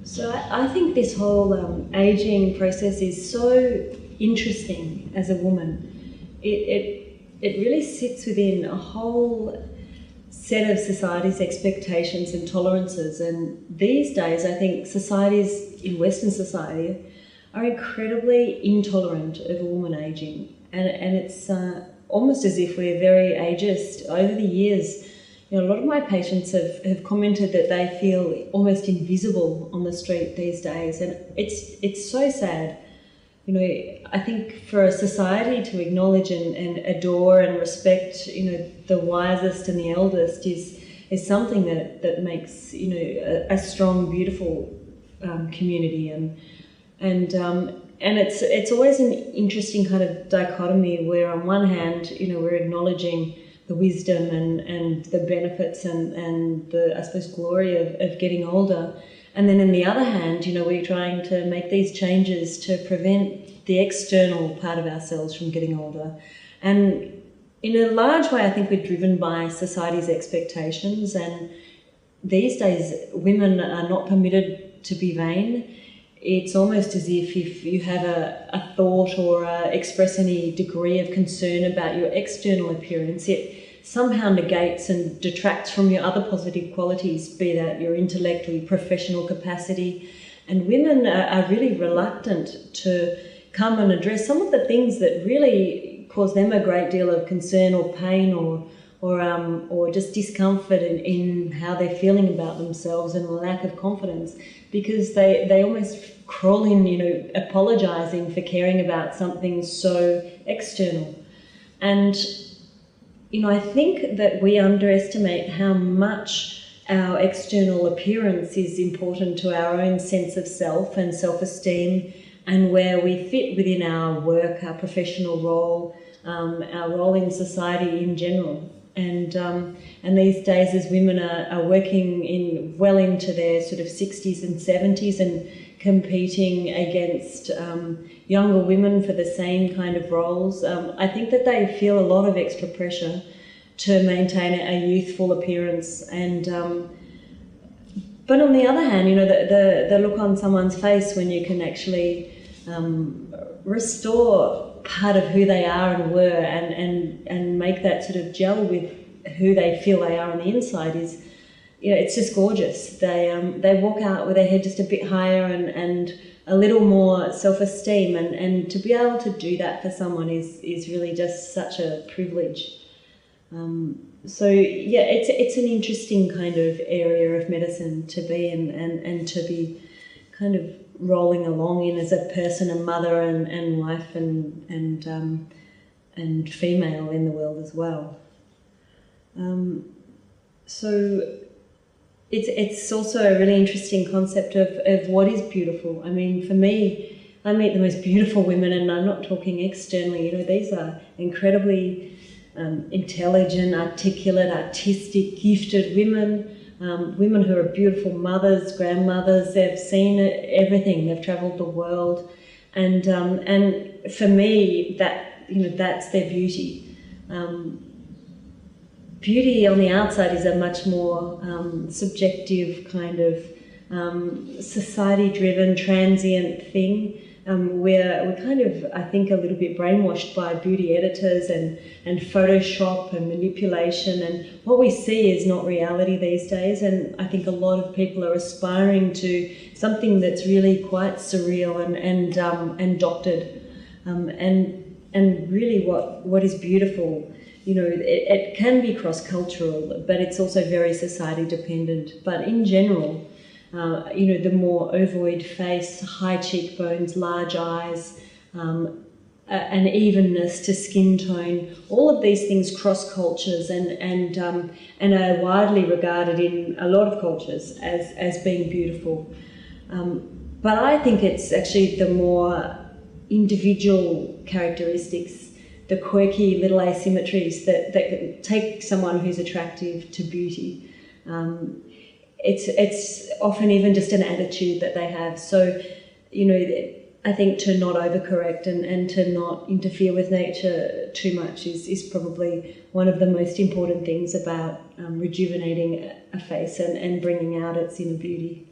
So I think this whole aging process is so interesting as a woman. It really sits within a whole set of society's expectations and tolerances. And these days, I think societies in Western society are incredibly intolerant of a woman aging. And it's almost as if we're very ageist. Over the years, a lot of my patients have commented that they feel almost invisible on the street these days. And it's so sad. I think for a society to acknowledge and adore and respect, the wisest and the eldest is something that makes, a strong, beautiful community. And it's always an interesting kind of dichotomy where on one hand, we're acknowledging the wisdom and the benefits and the, I suppose, glory of getting older. And then on the other hand, we're trying to make these changes to prevent the external part of ourselves from getting older. And in a large way, I think we're driven by society's expectations. And these days, women are not permitted to be vain. It's almost as if you have a thought or express any degree of concern about your external appearance, it somehow negates and detracts from your other positive qualities, be that your intellect or your professional capacity. And women are really reluctant to come and address some of the things that really cause them a great deal of concern or pain or just discomfort in how they're feeling about themselves and a lack of confidence, because they almost crawl in, apologising for caring about something so external. And, I think that we underestimate how much our external appearance is important to our own sense of self and self-esteem and where we fit within our work, our professional role, our role in society in general. And these days, as women are working well into their sort of 60s and 70s and competing against younger women for the same kind of roles, I think that they feel a lot of extra pressure to maintain a youthful appearance. And but on the other hand, the look on someone's face when you can actually restore part of who they are and were and make that sort of gel with who they feel they are on the inside is, it's just gorgeous. They walk out with their head just a bit higher and a little more self-esteem, and to be able to do that for someone is really just such a privilege. It's an interesting kind of area of medicine to be in and to be kind of rolling along in as a person and mother and wife and female in the world as well. So it's also a really interesting concept of what is beautiful. I mean, for me, I meet the most beautiful women, and I'm not talking externally. These are incredibly intelligent, articulate, artistic, gifted women. Women who are beautiful mothers, grandmothers. They've seen everything. They've travelled the world, and for me, that's their beauty. Beauty on the outside is a much more subjective kind of society-driven, transient thing. We're kind of, I think, a little bit brainwashed by beauty editors and Photoshop and manipulation, and what we see is not reality these days. And I think a lot of people are aspiring to something that's really quite surreal and doctored, and really what is beautiful. It can be cross-cultural, but it's also very society-dependent. But in general, the more ovoid face, high cheekbones, large eyes, an evenness to skin tone, all of these things cross cultures and are widely regarded in a lot of cultures as being beautiful. But I think it's actually the more individual characteristics, the quirky little asymmetries that can take someone who's attractive to beauty. It's often even just an attitude that they have. So, I think to not overcorrect and to not interfere with nature too much is probably one of the most important things about rejuvenating a face and bringing out its inner beauty.